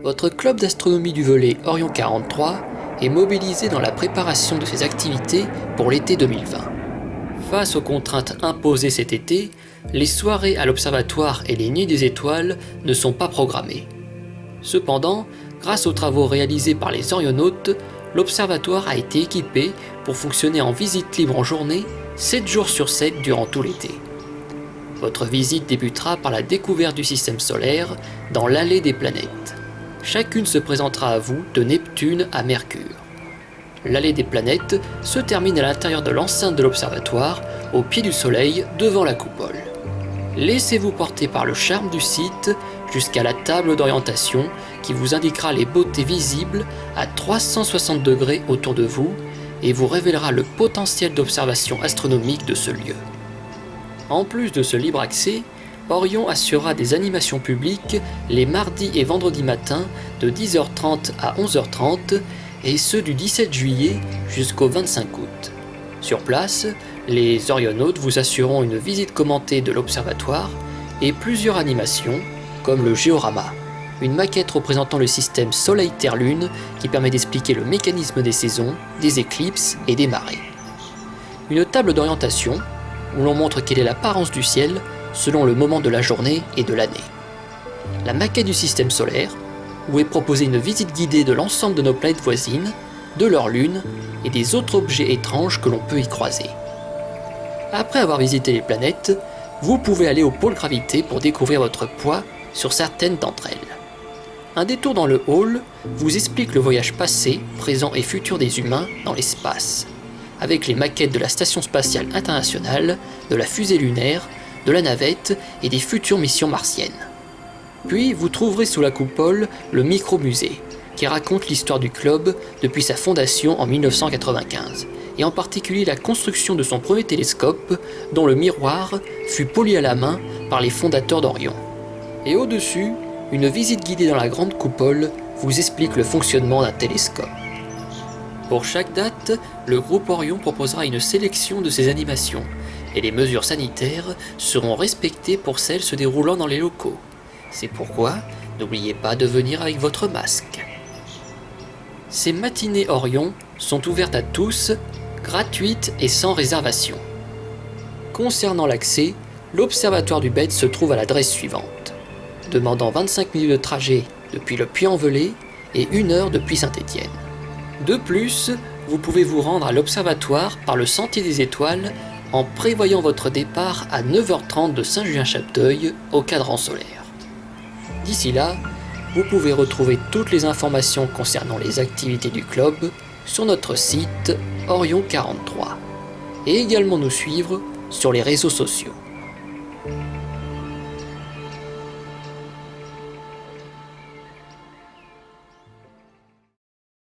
Votre club d'astronomie du Velay Orion 43 est mobilisé dans la préparation de ses activités pour l'été 2020. Face aux contraintes imposées cet été, les soirées à l'observatoire et les nuits des étoiles ne sont pas programmées. Cependant, grâce aux travaux réalisés par les orionautes, l'observatoire a été équipé pour fonctionner en visite libre en journée 7 jours sur 7 durant tout l'été. Votre visite débutera par la découverte du système solaire dans l'allée des planètes. Chacune se présentera à vous de Neptune à Mercure. L'allée des planètes se termine à l'intérieur de l'enceinte de l'observatoire, au pied du Soleil, devant la coupole. Laissez-vous porter par le charme du site jusqu'à la table d'orientation qui vous indiquera les beautés visibles à 360 degrés autour de vous et vous révélera le potentiel d'observation astronomique de ce lieu. En plus de ce libre accès, Orion assurera des animations publiques les mardis et vendredis matins de 10h30 à 11h30 et ceux du 17 juillet jusqu'au 25 août. Sur place, les orionautes vous assureront une visite commentée de l'observatoire et plusieurs animations comme le géorama, une maquette représentant le système Soleil-Terre-Lune qui permet d'expliquer le mécanisme des saisons, des éclipses et des marées. Une table d'orientation où l'on montre quelle est l'apparence du ciel selon le moment de la journée et de l'année. La maquette du système solaire, où est proposée une visite guidée de l'ensemble de nos planètes voisines, de leurs lunes et des autres objets étranges que l'on peut y croiser. Après avoir visité les planètes, vous pouvez aller au pôle gravité pour découvrir votre poids sur certaines d'entre elles. Un détour dans le hall vous explique le voyage passé, présent et futur des humains dans l'espace, avec les maquettes de la Station spatiale internationale, de la fusée lunaire, de la navette et des futures missions martiennes. Puis vous trouverez sous la coupole le micro-musée, qui raconte l'histoire du club depuis sa fondation en 1995, et en particulier la construction de son premier télescope, dont le miroir fut poli à la main par les fondateurs d'Orion. Et au-dessus, une visite guidée dans la grande coupole vous explique le fonctionnement d'un télescope. Pour chaque date, le groupe Orion proposera une sélection de ses animations, et les mesures sanitaires seront respectées pour celles se déroulant dans les locaux. C'est pourquoi, n'oubliez pas de venir avec votre masque. Ces matinées Orion sont ouvertes à tous, gratuites et sans réservation. Concernant l'accès, l'observatoire du BED se trouve à l'adresse suivante, demandant 25 minutes de trajet depuis le Puy-en-Velay et 1 heure depuis Saint-Étienne. De plus, vous pouvez vous rendre à l'observatoire par le Sentier des Étoiles en prévoyant votre départ à 9h30 de Saint-Julien-Chapteuil au cadran solaire. D'ici là, vous pouvez retrouver toutes les informations concernant les activités du club sur notre site Orion 43 et également nous suivre sur les réseaux sociaux.